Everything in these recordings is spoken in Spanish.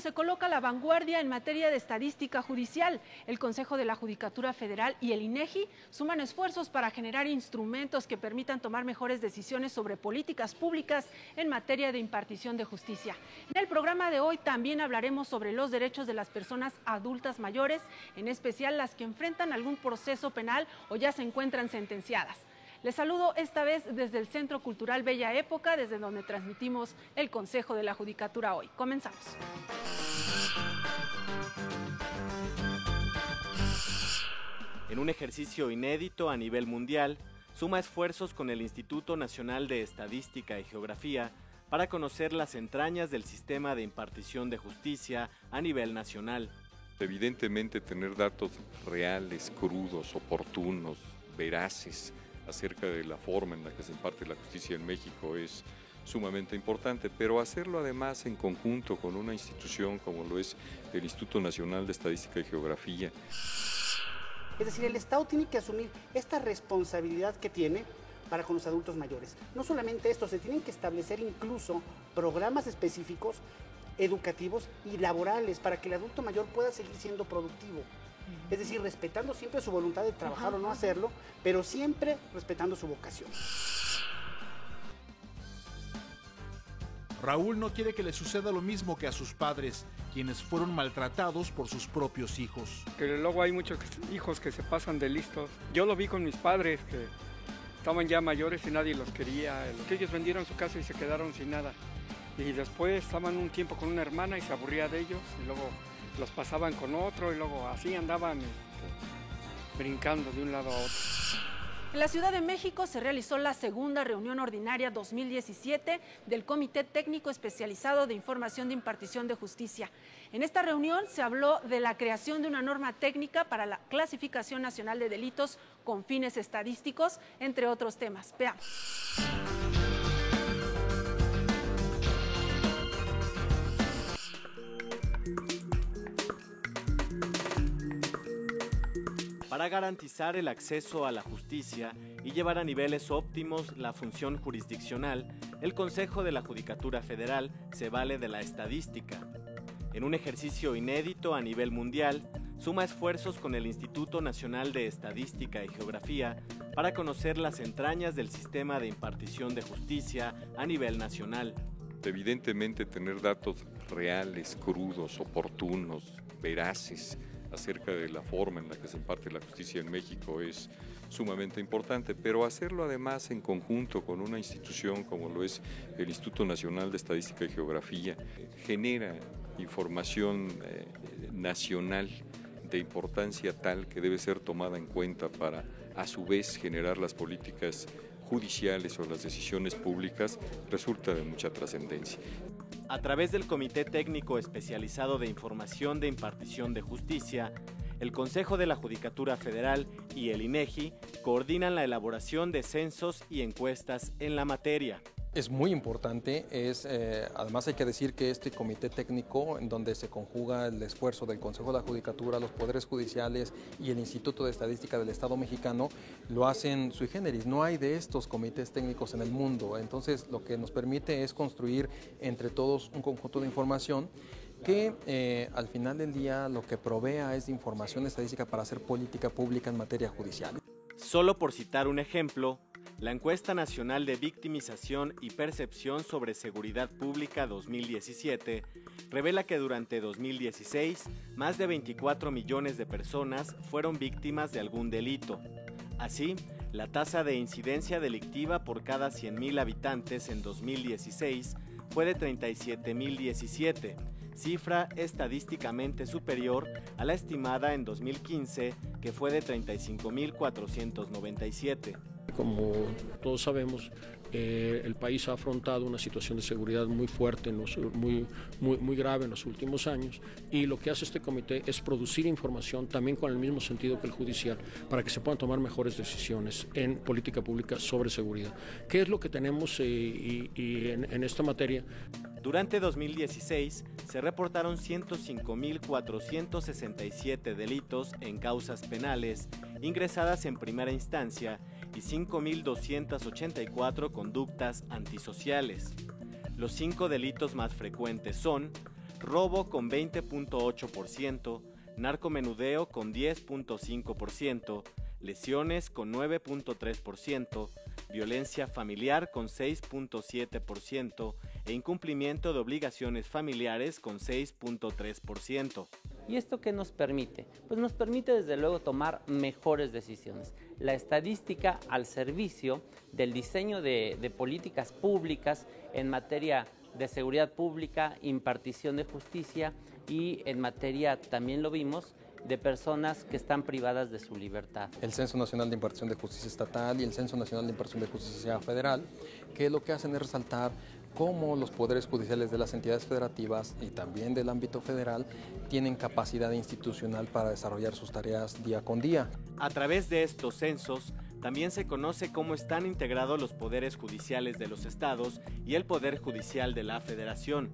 México se coloca a la vanguardia en materia de estadística judicial. El Consejo de la Judicatura Federal y el INEGI suman esfuerzos para generar instrumentos que permitan tomar mejores decisiones sobre políticas públicas en materia de impartición de justicia. En el programa de hoy también hablaremos sobre los derechos de las personas adultas mayores, en especial las que enfrentan algún proceso penal o ya se encuentran sentenciadas. Les saludo esta vez desde el Centro Cultural Bella Época, desde donde transmitimos el Consejo de la Judicatura hoy. Comenzamos. En un ejercicio inédito a nivel mundial, suma esfuerzos con el Instituto Nacional de Estadística y Geografía para conocer las entrañas del sistema de impartición de justicia a nivel nacional. Evidentemente, tener datos reales, crudos, oportunos, veraces, acerca de la forma en la que se imparte la justicia en México es sumamente importante, pero hacerlo además en conjunto con una institución como lo es el Instituto Nacional de Estadística y Geografía. Es decir, el Estado tiene que asumir esta responsabilidad que tiene para con los adultos mayores. No solamente esto, se tienen que establecer incluso programas específicos, educativos y laborales para que el adulto mayor pueda seguir siendo productivo. Es decir, respetando siempre su voluntad de trabajar o no hacerlo, pero siempre respetando su vocación. Raúl no quiere que le suceda lo mismo que a sus padres, quienes fueron maltratados por sus propios hijos. Que luego hay muchos hijos que se pasan de listos. Yo lo vi con mis padres, que estaban ya mayores y nadie los quería. Que ellos vendieron su casa y se quedaron sin nada. Y después estaban un tiempo con una hermana y se aburría de ellos, y luego los pasaban con otro y luego así andaban brincando de un lado a otro. En la Ciudad de México se realizó la segunda reunión ordinaria 2017 del Comité Técnico Especializado de Información de Impartición de Justicia. En esta reunión se habló de la creación de una norma técnica para la clasificación nacional de delitos con fines estadísticos, entre otros temas. Veamos. Para garantizar el acceso a la justicia y llevar a niveles óptimos la función jurisdiccional, el Consejo de la Judicatura Federal se vale de la estadística. En un ejercicio inédito a nivel mundial, suma esfuerzos con el Instituto Nacional de Estadística y Geografía para conocer las entrañas del sistema de impartición de justicia a nivel nacional. Evidentemente, tener datos reales, crudos, oportunos, veraces, acerca de la forma en la que se imparte la justicia en México es sumamente importante, pero hacerlo además en conjunto con una institución como lo es el Instituto Nacional de Estadística y Geografía genera información nacional de importancia tal que debe ser tomada en cuenta para a su vez generar las políticas judiciales o las decisiones públicas, resulta de mucha trascendencia. A través del Comité Técnico Especializado de Información de Impartición de Justicia, el Consejo de la Judicatura Federal y el INEGI coordinan la elaboración de censos y encuestas en la materia. Es muy importante, además hay que decir que este comité técnico en donde se conjuga el esfuerzo del Consejo de la Judicatura, los poderes judiciales y el Instituto de Estadística del Estado mexicano lo hacen sui generis. No hay de estos comités técnicos en el mundo, entonces lo que nos permite es construir entre todos un conjunto de información que al final del día lo que provea es información estadística para hacer política pública en materia judicial. Solo por citar un ejemplo, la Encuesta Nacional de Victimización y Percepción sobre Seguridad Pública 2017 revela que durante 2016 más de 24 millones de personas fueron víctimas de algún delito. Así, la tasa de incidencia delictiva por cada 100.000 habitantes en 2016 fue de 37.017, cifra estadísticamente superior a la estimada en 2015, que fue de 35.497. Como todos sabemos, el país ha afrontado una situación de seguridad muy fuerte, muy grave en los últimos años, y lo que hace este comité es producir información también con el mismo sentido que el judicial para que se puedan tomar mejores decisiones en política pública sobre seguridad. ¿Qué es lo que tenemos en esta materia? Durante 2016 se reportaron 105.467 delitos en causas penales ingresadas en primera instancia y 5.284 conductas antisociales. Los 5 delitos más frecuentes son robo con 20.8%, narcomenudeo con 10.5%, lesiones con 9.3%, violencia familiar con 6.7% e incumplimiento de obligaciones familiares con 6.3%. ¿Y esto qué nos permite? Pues nos permite desde luego tomar mejores decisiones. La estadística al servicio del diseño de políticas públicas en materia de seguridad pública, impartición de justicia y en materia, también lo vimos, de personas que están privadas de su libertad. El Censo Nacional de Impartición de Justicia Estatal y el Censo Nacional de Impartición de Justicia Federal, que lo que hacen es resaltar cómo los poderes judiciales de las entidades federativas y también del ámbito federal tienen capacidad institucional para desarrollar sus tareas día con día. A través de estos censos, también se conoce cómo están integrados los poderes judiciales de los estados y el Poder Judicial de la Federación.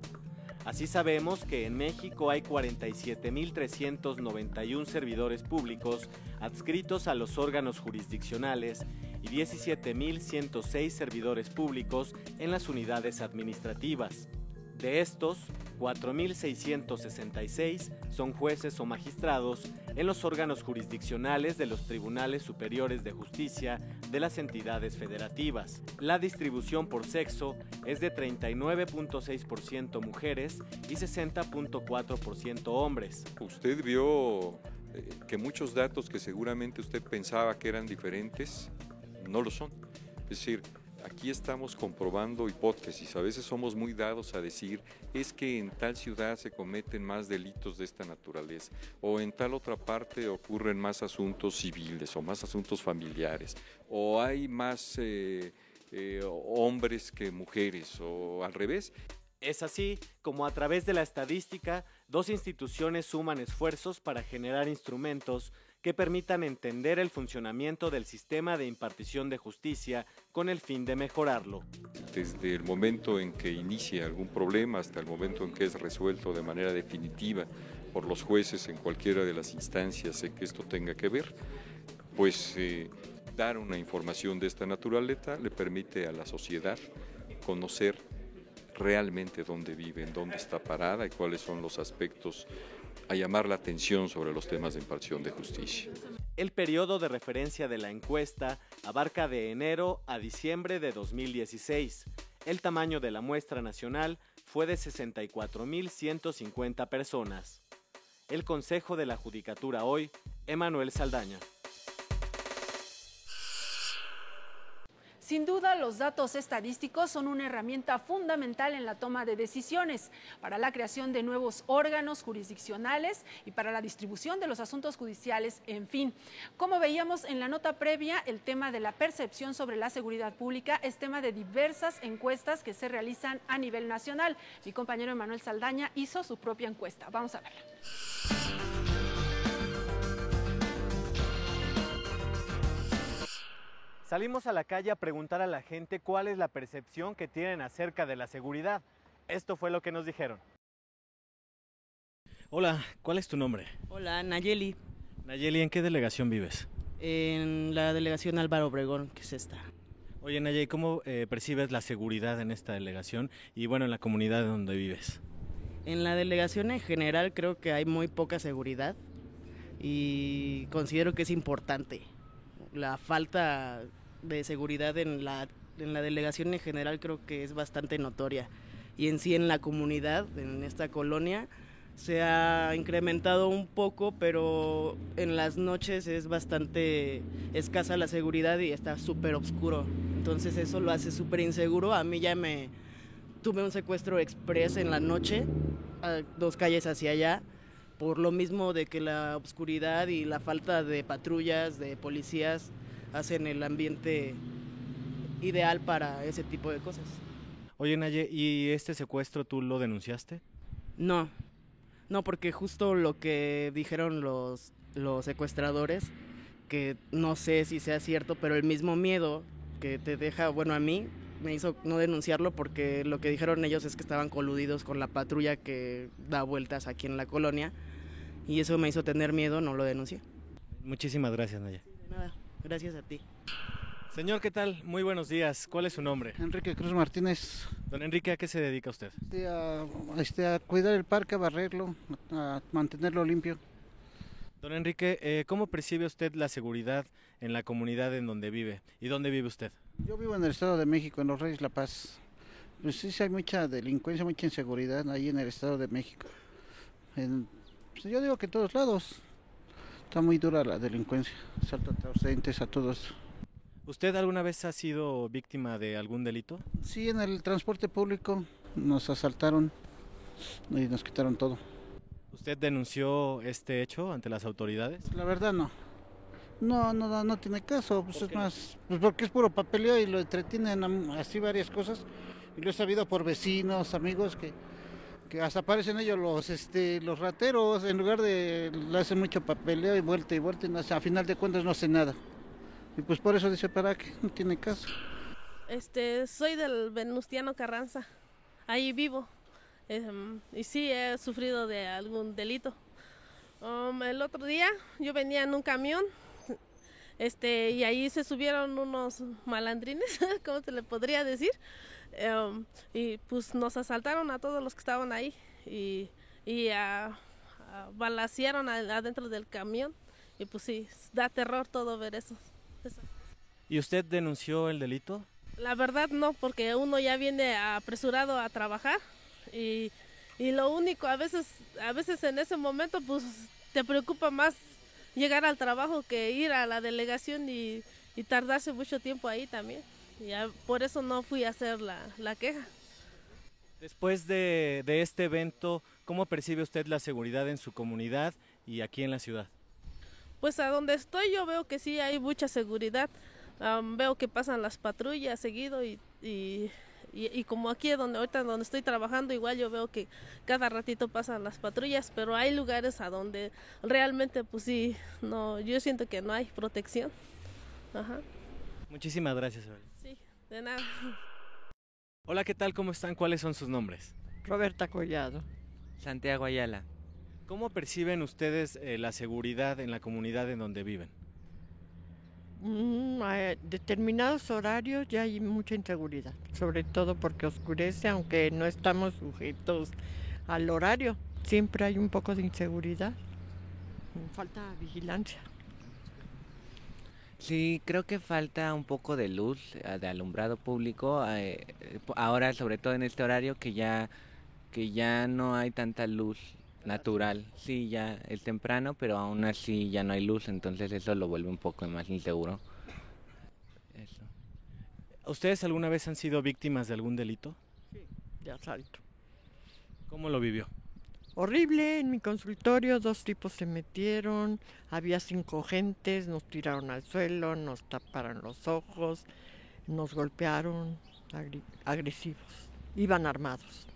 Así sabemos que en México hay 47.391 servidores públicos adscritos a los órganos jurisdiccionales y 17.106 servidores públicos en las unidades administrativas. De estos, 4.666 son jueces o magistrados en los órganos jurisdiccionales de los tribunales superiores de justicia de las entidades federativas. La distribución por sexo es de 39.6% mujeres y 60.4% hombres. Usted vio que muchos datos que seguramente usted pensaba que eran diferentes, no lo son. Es decir, aquí estamos comprobando hipótesis. A veces somos muy dados a decir, es que en tal ciudad se cometen más delitos de esta naturaleza, o en tal otra parte ocurren más asuntos civiles o más asuntos familiares, o hay más hombres que mujeres, o al revés. Es así como a través de la estadística, dos instituciones suman esfuerzos para generar instrumentos que permitan entender el funcionamiento del sistema de impartición de justicia con el fin de mejorarlo. Desde el momento en que inicia algún problema hasta el momento en que es resuelto de manera definitiva por los jueces en cualquiera de las instancias en que esto tenga que ver, pues dar una información de esta naturaleza le permite a la sociedad conocer realmente dónde vive, en dónde está parada y cuáles son los aspectos a llamar la atención sobre los temas de impartición de justicia. El periodo de referencia de la encuesta abarca de enero a diciembre de 2016. El tamaño de la muestra nacional fue de 64.150 personas. El Consejo de la Judicatura hoy, Emanuel Saldaña. Sin duda, los datos estadísticos son una herramienta fundamental en la toma de decisiones, para la creación de nuevos órganos jurisdiccionales y para la distribución de los asuntos judiciales, en fin. Como veíamos en la nota previa, el tema de la percepción sobre la seguridad pública es tema de diversas encuestas que se realizan a nivel nacional. Mi compañero Emanuel Saldaña hizo su propia encuesta. Vamos a verla. Salimos a la calle a preguntar a la gente cuál es la percepción que tienen acerca de la seguridad. Esto fue lo que nos dijeron. Hola, ¿cuál es tu nombre? Hola, Nayeli. Nayeli, ¿en qué delegación vives? En la delegación Álvaro Obregón, que es esta. Oye, Nayeli, ¿cómo percibes la seguridad en esta delegación y bueno, en la comunidad donde vives? En la delegación en general creo que hay muy poca seguridad y considero que es importante. La falta de seguridad en la delegación en general creo que es bastante notoria, y en sí en la comunidad, en esta colonia, se ha incrementado un poco, pero en las noches es bastante escasa la seguridad y está súper oscuro, entonces eso lo hace súper inseguro. A mí ya tuve un secuestro express en la noche, a 2 calles hacia allá, por lo mismo de que la oscuridad y la falta de patrullas, de policías, hacen el ambiente ideal para ese tipo de cosas. Oye, Naye, ¿y este secuestro tú lo denunciaste? No, porque justo lo que dijeron los secuestradores, que no sé si sea cierto, pero el mismo miedo que te deja, bueno, a mí me hizo no denunciarlo, porque lo que dijeron ellos es que estaban coludidos con la patrulla que da vueltas aquí en la colonia, y eso me hizo tener miedo, no lo denuncié. Muchísimas gracias, Naya. De nada, gracias a ti. Señor, ¿qué tal? Muy buenos días. ¿Cuál es su nombre? Enrique Cruz Martínez. Don Enrique, ¿a qué se dedica usted? A cuidar el parque, a barrerlo, a mantenerlo limpio. Don Enrique, ¿cómo percibe usted la seguridad en la comunidad en donde vive? ¿Y dónde vive usted? Yo vivo en el Estado de México, en Los Reyes La Paz. Pues sí, hay mucha delincuencia, mucha inseguridad ahí en el Estado de México. Pues yo digo que en todos lados está muy dura la delincuencia, asaltos ausentes a todos. ¿Usted alguna vez ha sido víctima de algún delito? Sí, en el transporte público nos asaltaron y nos quitaron todo. ¿Usted denunció este hecho ante las autoridades? La verdad no. No tiene caso, pues es más, pues porque es puro papeleo y lo entretienen así varias cosas. Y lo he sabido por vecinos, amigos que hasta aparecen ellos los rateros, en lugar de le hacen mucho papeleo y vuelta y a final de cuentas no hacen nada. Y pues por eso dice, ¿para qué? No tiene caso. Soy del Venustiano Carranza, ahí vivo, y sí he sufrido de algún delito. El otro día yo venía en un camión, y ahí se subieron unos malandrines, ¿cómo se le podría decir? Y pues nos asaltaron a todos los que estaban ahí y balacearon adentro del camión, y pues sí, da terror todo ver eso. ¿Y usted denunció el delito? La verdad no, porque uno ya viene apresurado a trabajar y lo único, a veces en ese momento pues te preocupa más llegar al trabajo que ir a la delegación y tardarse mucho tiempo ahí también. Por eso no fui a hacer la queja. Después de este evento, ¿cómo percibe usted la seguridad en su comunidad y aquí en la ciudad? Pues a donde estoy yo veo que sí hay mucha seguridad. Veo que pasan las patrullas seguido y como aquí ahorita donde estoy trabajando, igual yo veo que cada ratito pasan las patrullas, pero hay lugares a donde realmente pues sí, no, yo siento que no hay protección. Ajá. Muchísimas gracias, Evelyn. Sí, de nada. Hola, ¿qué tal? ¿Cómo están? ¿Cuáles son sus nombres? Roberta Collado. Santiago Ayala. ¿Cómo perciben ustedes la seguridad en la comunidad en donde viven? A determinados horarios ya hay mucha inseguridad, sobre todo porque oscurece, aunque no estamos sujetos al horario, siempre hay un poco de inseguridad, falta vigilancia. Sí, creo que falta un poco de luz, de alumbrado público, ahora sobre todo en este horario que ya no hay tanta luz natural. Sí, ya es temprano, pero aún así ya no hay luz, entonces eso lo vuelve un poco más inseguro. Eso. ¿Ustedes alguna vez han sido víctimas de algún delito? Sí, de asalto. ¿Cómo lo vivió? Horrible, en mi consultorio 2 tipos se metieron, había 5 gentes, nos tiraron al suelo, nos taparon los ojos, nos golpearon, agresivos, iban armados.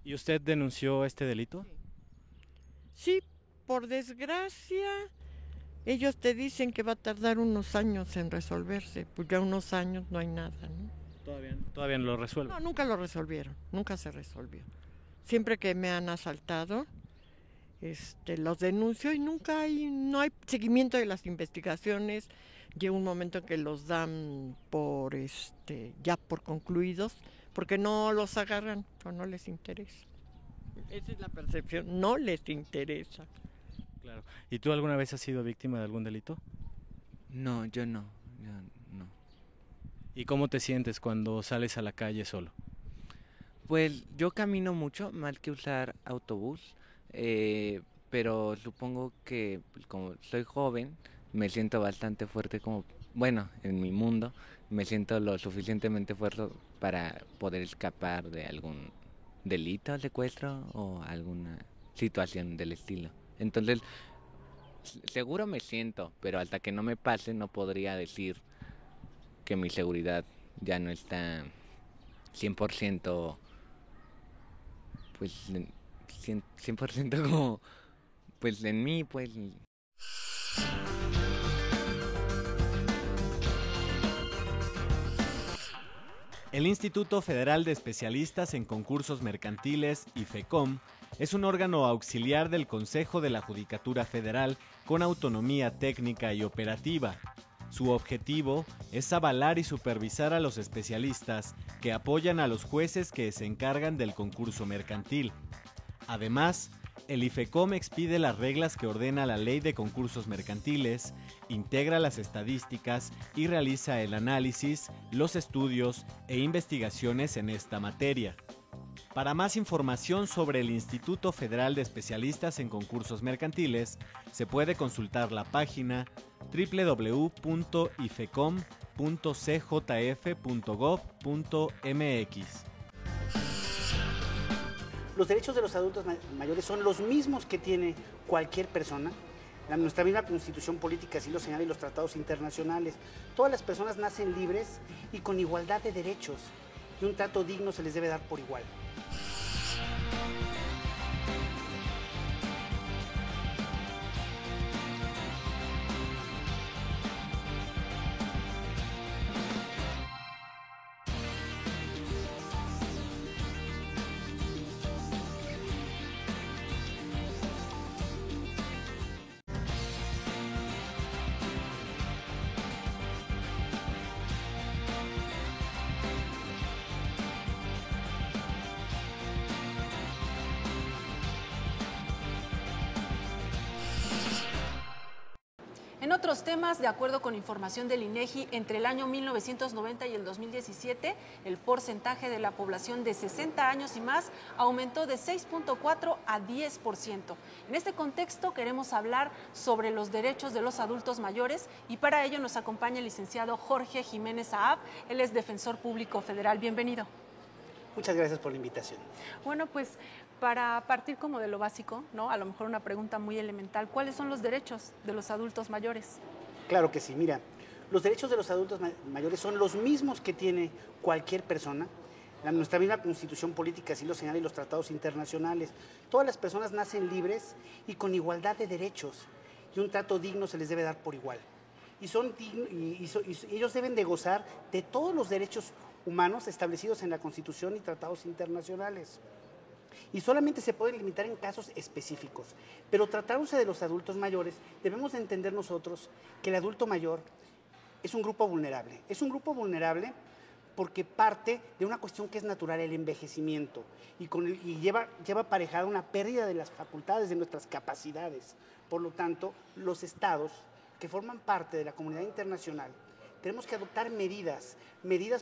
¿Y usted denunció este delito? Sí, por desgracia, ellos te dicen que va a tardar unos años en resolverse, pues ya unos años no hay nada, ¿no? ¿Todavía no lo resuelven? No, nunca lo resolvieron, nunca se resolvió. Siempre que me han asaltado, los denuncio y no hay seguimiento de las investigaciones. Llega un momento en que los dan ya por concluidos, porque no los agarran o no les interesa. Esa es la percepción, no les interesa. Claro. ¿Y tú alguna vez has sido víctima de algún delito? No, yo no. ¿Y cómo te sientes cuando sales a la calle solo? Pues yo camino mucho, más que usar autobús, pero supongo que como soy joven, me siento bastante fuerte en mi mundo, me siento lo suficientemente fuerte para poder escapar de algún delito, secuestro o alguna situación del estilo. Entonces, seguro me siento, pero hasta que no me pase no podría decir que mi seguridad ya no está 100%, pues 100% como, pues en mí, pues. El Instituto Federal de Especialistas en Concursos Mercantiles, IFECOM, es un órgano auxiliar del Consejo de la Judicatura Federal con autonomía técnica y operativa. Su objetivo es avalar y supervisar a los especialistas que apoyan a los jueces que se encargan del concurso mercantil. Además, el IFECOM expide las reglas que ordena la Ley de Concursos Mercantiles, integra las estadísticas y realiza el análisis, los estudios e investigaciones en esta materia. Para más información sobre el Instituto Federal de Especialistas en Concursos Mercantiles, se puede consultar la página www.ifecom.cjf.gov.mx. Los derechos de los adultos mayores son los mismos que tiene cualquier persona. Nuestra misma Constitución Política así lo señala y los tratados internacionales. Todas las personas nacen libres y con igualdad de derechos, y un trato digno se les debe dar por igual. En otros temas, de acuerdo con información del INEGI, entre el año 1990 y el 2017, el porcentaje de la población de 60 años y más aumentó de 6.4 a 10%. En este contexto queremos hablar sobre los derechos de los adultos mayores y para ello nos acompaña el licenciado Jorge Jiménez Saab. Él es defensor público federal. Bienvenido. Muchas gracias por la invitación. Bueno, pues para partir como de lo básico, ¿no? A lo mejor una pregunta muy elemental, ¿cuáles son los derechos de los adultos mayores? Claro que sí, mira, los derechos de los adultos mayores son los mismos que tiene cualquier persona. Nuestra misma Constitución Política así lo señala y los tratados internacionales. Todas las personas nacen libres y con igualdad de derechos, y un trato digno se les debe dar por igual. Y ellos deben de gozar de todos los derechos humanos establecidos en la Constitución y tratados internacionales. Y solamente se pueden limitar en casos específicos. Pero tratándose de los adultos mayores, debemos de entender nosotros que el adulto mayor es un grupo vulnerable. Es un grupo vulnerable porque parte de una cuestión que es natural, el envejecimiento, y lleva aparejada una pérdida de las facultades, de nuestras capacidades. Por lo tanto, los estados que forman parte de la comunidad internacional tenemos que adoptar medidas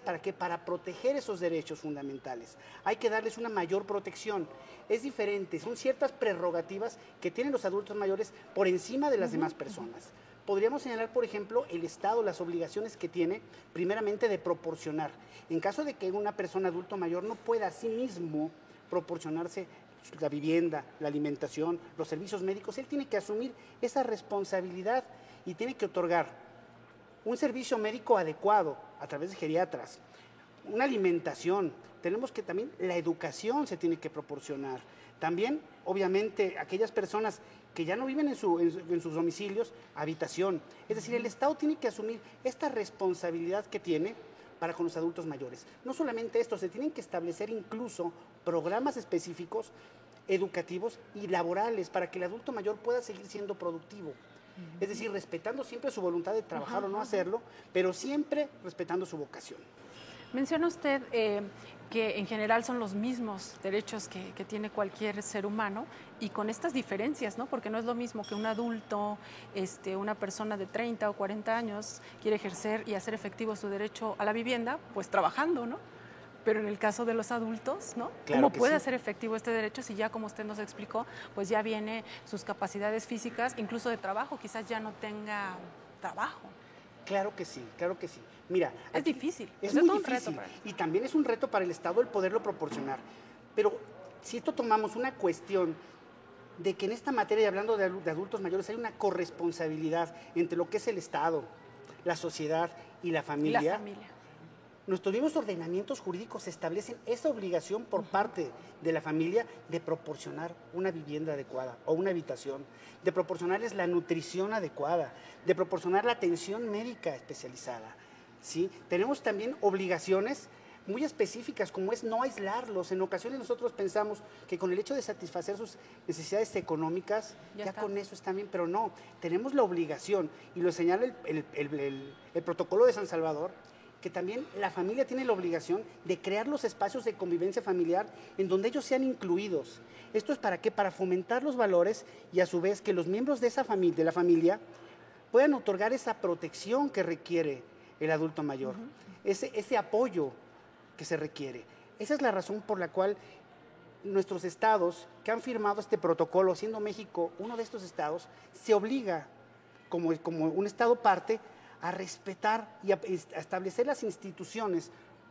¿para qué? Para proteger esos derechos fundamentales. Hay que darles una mayor protección. Es diferente, son ciertas prerrogativas que tienen los adultos mayores por encima de las demás personas. Podríamos señalar, por ejemplo, el Estado, las obligaciones que tiene, primeramente, de proporcionar. En caso de que una persona adulto mayor no pueda a sí mismo proporcionarse la vivienda, la alimentación, los servicios médicos, él tiene que asumir esa responsabilidad y tiene que otorgar un servicio médico adecuado a través de geriatras, una alimentación, tenemos que también la educación se tiene que proporcionar. También, obviamente, aquellas personas que ya no viven en sus domicilios, habitación. Es decir, el Estado tiene que asumir esta responsabilidad que tiene para con los adultos mayores. No solamente esto, se tienen que establecer incluso programas específicos, educativos y laborales para que el adulto mayor pueda seguir siendo productivo. Es decir, respetando siempre su voluntad de trabajar o no hacerlo, pero siempre respetando su vocación. Menciona usted que en general son los mismos derechos que tiene cualquier ser humano y con estas diferencias, ¿no? Porque no es lo mismo que un adulto, una persona de 30 o 40 años quiere ejercer y hacer efectivo su derecho a la vivienda, pues trabajando, ¿no? Pero en el caso de los adultos, ¿no? Claro ¿Cómo que puede sí. hacer efectivo este derecho si ya, como usted nos explicó, pues ya viene sus capacidades físicas, incluso de trabajo, quizás ya no tenga trabajo? Claro que sí, claro que sí. Mira, es difícil. Es muy difícil y también es un reto para el Estado el poderlo proporcionar. Pero si esto tomamos una cuestión de que en esta materia, hablando de adultos mayores, hay una corresponsabilidad entre lo que es el Estado, la sociedad y la familia. Y la familia. Nuestros mismos ordenamientos jurídicos establecen esa obligación por parte de la familia de proporcionar una vivienda adecuada o una habitación, de proporcionarles la nutrición adecuada, de proporcionar la atención médica especializada, ¿sí? Tenemos también obligaciones muy específicas, como es no aislarlos. En ocasiones nosotros pensamos que con el hecho de satisfacer sus necesidades económicas, ya con eso está bien, pero no, tenemos la obligación, y lo señala el protocolo de San Salvador, que también la familia tiene la obligación de crear los espacios de convivencia familiar en donde ellos sean incluidos. ¿Esto es para qué? Para fomentar los valores y a su vez que los miembros de esa familia, de la familia, puedan otorgar esa protección que requiere el adulto mayor, ese apoyo que se requiere. Esa es la razón por la cual nuestros estados que han firmado este protocolo, siendo México uno de estos estados, se obliga como un estado parte a respetar y a establecer las instituciones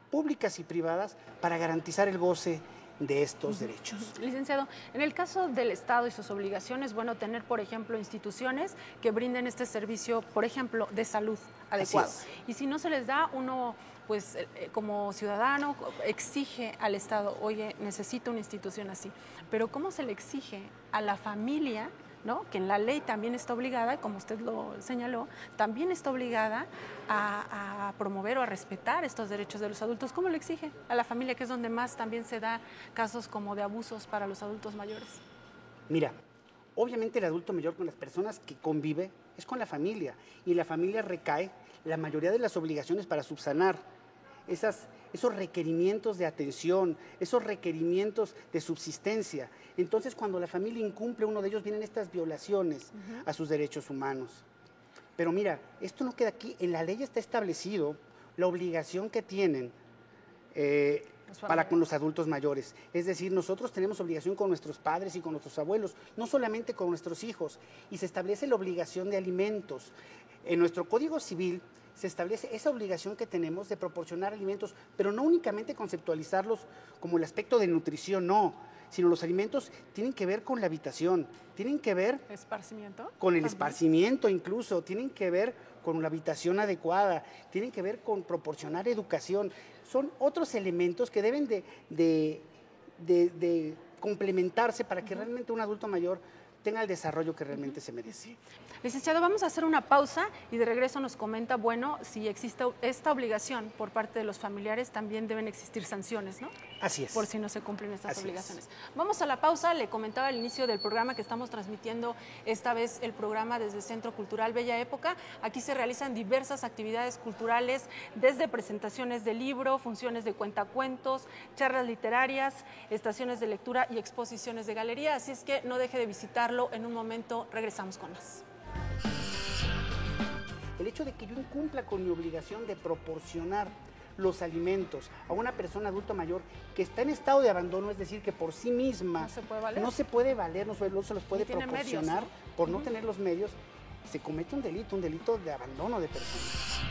públicas y privadas para garantizar el goce de estos derechos. Licenciado, en el caso del Estado y sus obligaciones, bueno, tener, por ejemplo, instituciones que brinden este servicio, por ejemplo, de salud adecuado. Y si no se les da, uno, pues, como ciudadano, exige al Estado, oye, necesito una institución así. Pero ¿cómo se le exige a la familia, ¿no? Que en la ley también está obligada, como usted lo señaló, también está obligada a promover o a respetar estos derechos de los adultos? ¿Cómo lo exige a la familia, que es donde más también se da casos como de abusos para los adultos mayores? Mira, obviamente el adulto mayor con las personas que convive es con la familia, y la familia recae la mayoría de las obligaciones para subsanar esos requerimientos de atención, esos requerimientos de subsistencia. Entonces, cuando la familia incumple uno de ellos, vienen estas violaciones a sus derechos humanos. Pero mira, esto no queda aquí. En la ley está establecido la obligación que tienen para con los adultos mayores. Es decir, nosotros tenemos obligación con nuestros padres y con nuestros abuelos, no solamente con nuestros hijos. Y se establece la obligación de alimentos. En nuestro Código Civil se establece esa obligación que tenemos de proporcionar alimentos, pero no únicamente conceptualizarlos como el aspecto de nutrición, no, sino los alimentos tienen que ver con la habitación, tienen que ver ¿esparcimiento? Con el esparcimiento incluso, tienen que ver con la habitación adecuada, tienen que ver con proporcionar educación. Son otros elementos que deben de complementarse para que realmente un adulto mayor tenga el desarrollo que realmente se merece. Licenciado, vamos a hacer una pausa y de regreso nos comenta, bueno, si existe esta obligación por parte de los familiares, también deben existir sanciones, ¿no? Así es. Por si no se cumplen estas obligaciones. Vamos a la pausa. Le comentaba al inicio del programa que estamos transmitiendo esta vez el programa desde Centro Cultural Bella Época. Aquí se realizan diversas actividades culturales, desde presentaciones de libro, funciones de cuentacuentos, charlas literarias, estaciones de lectura y exposiciones de galería. Así es que no deje de visitarlo. En un momento regresamos con más. El hecho de que yo incumpla con mi obligación de proporcionar los alimentos a una persona adulta mayor que está en estado de abandono, es decir, que por sí misma no se puede valer, no se los puede proporcionar, medios, ¿no? Por no tener los medios, se comete un delito de abandono de personas.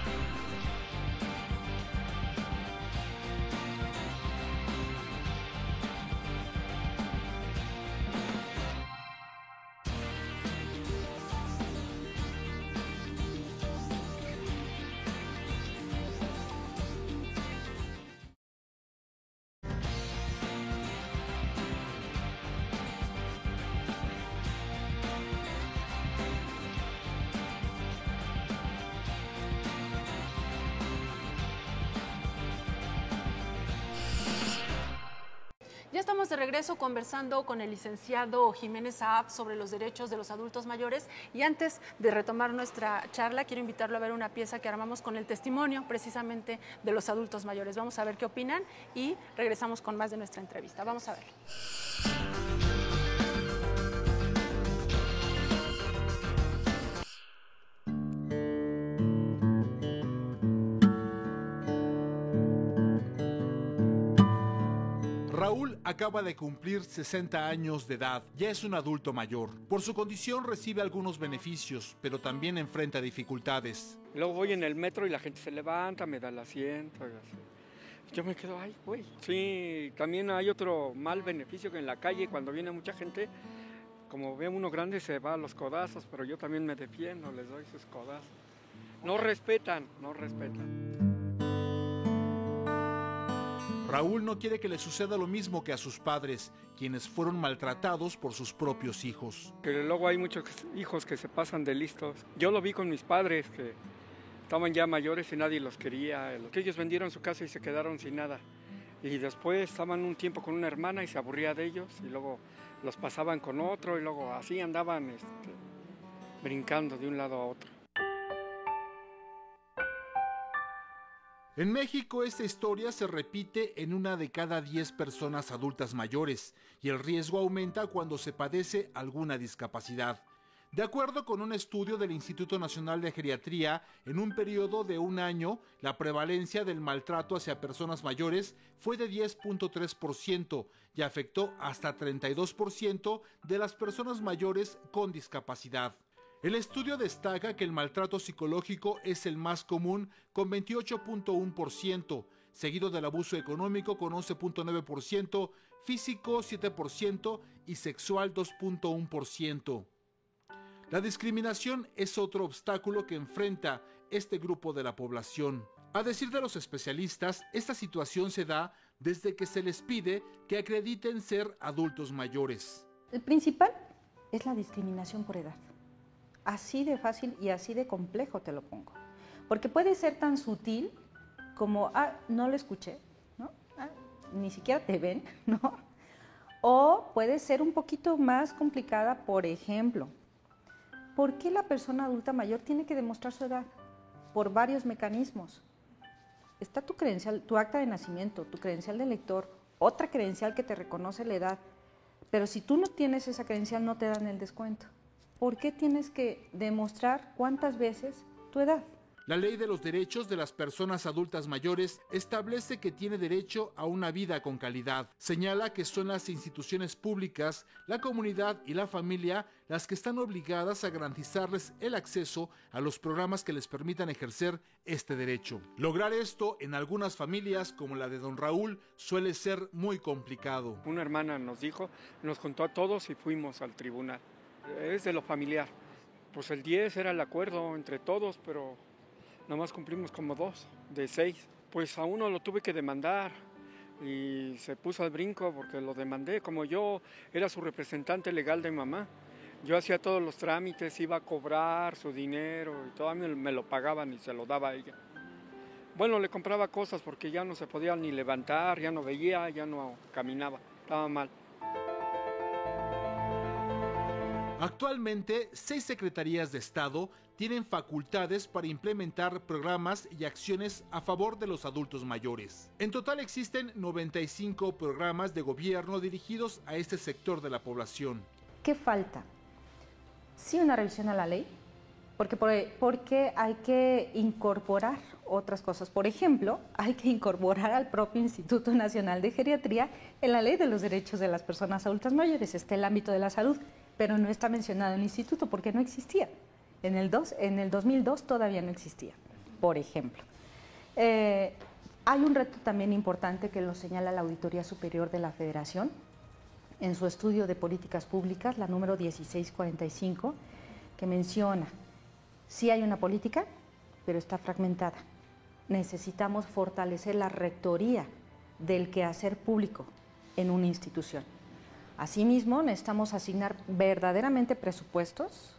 Ya estamos de regreso conversando con el licenciado Jiménez Saab sobre los derechos de los adultos mayores, y antes de retomar nuestra charla quiero invitarlo a ver una pieza que armamos con el testimonio precisamente de los adultos mayores. Vamos a ver qué opinan y regresamos con más de nuestra entrevista. Vamos a ver. Raúl acaba de cumplir 60 años de edad, ya es un adulto mayor. Por su condición recibe algunos beneficios, pero también enfrenta dificultades. Luego voy en el metro y la gente se levanta, me da el asiento. Yo me quedo, ay, güey. Sí, también hay otro mal beneficio que en la calle, cuando viene mucha gente, como ve uno grande, se va a los codazos, pero yo también me defiendo, les doy sus codazos. No respetan. Raúl no quiere que le suceda lo mismo que a sus padres, quienes fueron maltratados por sus propios hijos. Que luego hay muchos hijos que se pasan de listos. Yo lo vi con mis padres, que estaban ya mayores y nadie los quería. Que ellos vendieron su casa y se quedaron sin nada. Y después estaban un tiempo con una hermana y se aburría de ellos y luego los pasaban con otro y luego así andaban brincando de un lado a otro. En México esta historia se repite en 1 de cada 10 personas adultas mayores y el riesgo aumenta cuando se padece alguna discapacidad. De acuerdo con un estudio del Instituto Nacional de Geriatría, en un periodo de 1 año, la prevalencia del maltrato hacia personas mayores fue de 10.3% y afectó hasta 32% de las personas mayores con discapacidad. El estudio destaca que el maltrato psicológico es el más común con 28.1%, seguido del abuso económico con 11.9%, físico 7% y sexual 2.1%. La discriminación es otro obstáculo que enfrenta este grupo de la población. A decir de los especialistas, esta situación se da desde que se les pide que acrediten ser adultos mayores. El principal es la discriminación por edad. Así de fácil y así de complejo te lo pongo. Porque puede ser tan sutil como, no lo escuché, ¿no? Ni siquiera te ven, ¿no? O puede ser un poquito más complicada, por ejemplo, ¿por qué la persona adulta mayor tiene que demostrar su edad? Por varios mecanismos. Está tu credencial, tu acta de nacimiento, tu credencial de elector, otra credencial que te reconoce la edad. Pero si tú no tienes esa credencial, no te dan el descuento. ¿Por qué tienes que demostrar cuántas veces tu edad? La Ley de los Derechos de las Personas Adultas Mayores establece que tiene derecho a una vida con calidad. Señala que son las instituciones públicas, la comunidad y la familia las que están obligadas a garantizarles el acceso a los programas que les permitan ejercer este derecho. Lograr esto en algunas familias, como la de don Raúl, suele ser muy complicado. Una hermana nos contó a todos y fuimos al tribunal. Es de lo familiar. Pues el 10 era el acuerdo entre todos, pero nomás cumplimos como 2 de 6. Pues a uno lo tuve que demandar y se puso al brinco porque lo demandé. Como yo era su representante legal de mamá, yo hacía todos los trámites, iba a cobrar su dinero y todo me lo pagaban y se lo daba a ella. Bueno, le compraba cosas porque ya no se podía ni levantar, ya no veía, ya no caminaba, estaba mal. Actualmente, 6 secretarías de Estado tienen facultades para implementar programas y acciones a favor de los adultos mayores. En total existen 95 programas de gobierno dirigidos a este sector de la población. ¿Qué falta? Sí, una revisión a la ley, porque hay que incorporar otras cosas. Por ejemplo, hay que incorporar al propio Instituto Nacional de Geriatría en la Ley de los Derechos de las Personas Adultas Mayores. Está el ámbito de la salud, pero no está mencionado el instituto porque no existía. En el 2002 todavía no existía, por ejemplo. Hay un reto también importante que lo señala la Auditoría Superior de la Federación en su estudio de políticas públicas, la número 1645, que menciona, sí hay una política, pero está fragmentada. Necesitamos fortalecer la rectoría del quehacer público en una institución. Asimismo, necesitamos asignar verdaderamente presupuestos,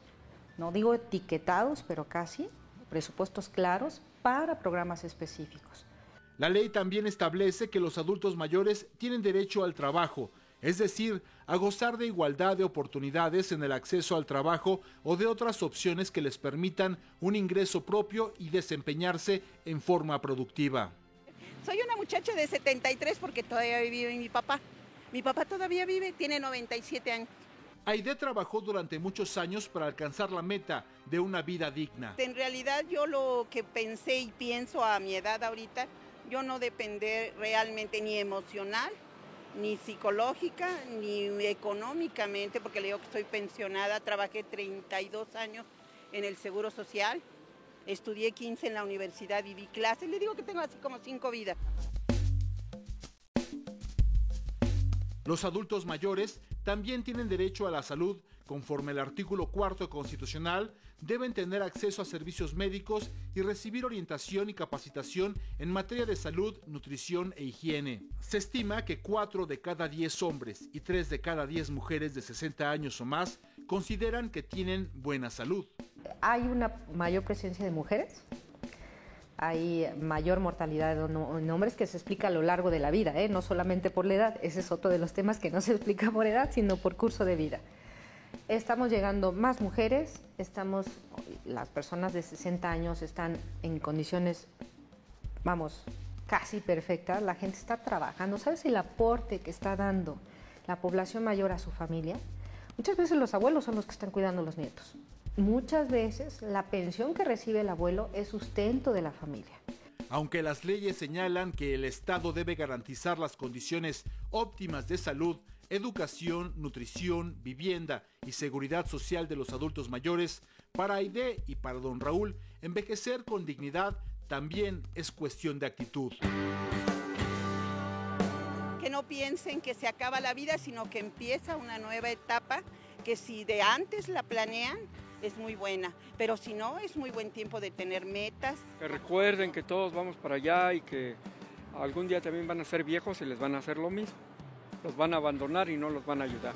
no digo etiquetados, pero casi, presupuestos claros para programas específicos. La ley también establece que los adultos mayores tienen derecho al trabajo, es decir, a gozar de igualdad de oportunidades en el acceso al trabajo o de otras opciones que les permitan un ingreso propio y desempeñarse en forma productiva. Soy una muchacha de 73 porque todavía vive mi papá. Mi papá todavía vive, tiene 97 años. Aide trabajó durante muchos años para alcanzar la meta de una vida digna. En realidad yo lo que pensé y pienso a mi edad ahorita, yo no depender realmente ni emocional, ni psicológica, ni económicamente, porque le digo que estoy pensionada, trabajé 32 años en el Seguro Social, estudié 15 en la universidad y di clases, le digo que tengo así como 5 vidas. Los adultos mayores también tienen derecho a la salud. Conforme el artículo 4 constitucional, deben tener acceso a servicios médicos y recibir orientación y capacitación en materia de salud, nutrición e higiene. Se estima que 4 de cada 10 hombres y 3 de cada 10 mujeres de 60 años o más consideran que tienen buena salud. Hay una mayor presencia de mujeres, hay mayor mortalidad en hombres, que se explica a lo largo de la vida, no solamente por la edad. Ese es otro de los temas que no se explica por edad, sino por curso de vida. Estamos llegando más mujeres, las personas de 60 años están en condiciones, casi perfectas, la gente está trabajando. ¿Sabes el aporte que está dando la población mayor a su familia? Muchas veces los abuelos son los que están cuidando a los nietos. Muchas veces la pensión que recibe el abuelo es sustento de la familia. Aunque las leyes señalan que el Estado debe garantizar las condiciones óptimas de salud, educación, nutrición, vivienda y seguridad social de los adultos mayores, para Aide y para don Raúl, envejecer con dignidad también es cuestión de actitud. Que no piensen que se acaba la vida, sino que empieza una nueva etapa, que si de antes la planean, es muy buena, pero si no, es muy buen tiempo de tener metas. Que recuerden que todos vamos para allá y que algún día también van a ser viejos y les van a hacer lo mismo. Los van a abandonar y no los van a ayudar.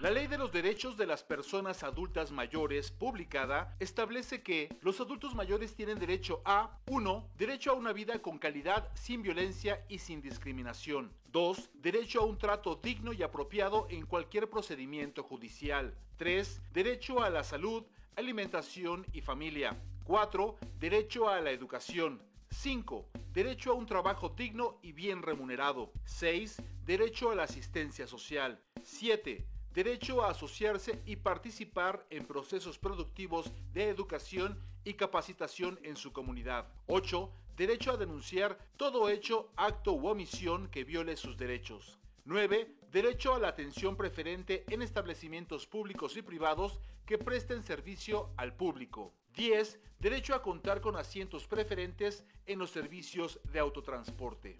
La Ley de los Derechos de las Personas Adultas Mayores, publicada, establece que los adultos mayores tienen derecho a 1. Derecho a una vida con calidad, sin violencia y sin discriminación. 2. Derecho a un trato digno y apropiado en cualquier procedimiento judicial. 3. Derecho a la salud, alimentación y familia. 4. Derecho a la educación. 5. Derecho a un trabajo digno y bien remunerado. 6. Derecho a la asistencia social. 7. Derecho a asociarse y participar en procesos productivos de educación y capacitación en su comunidad. 8. Derecho a denunciar todo hecho, acto u omisión que viole sus derechos. 9. Derecho a la atención preferente en establecimientos públicos y privados que presten servicio al público. 10. Derecho a contar con asientos preferentes en los servicios de autotransporte.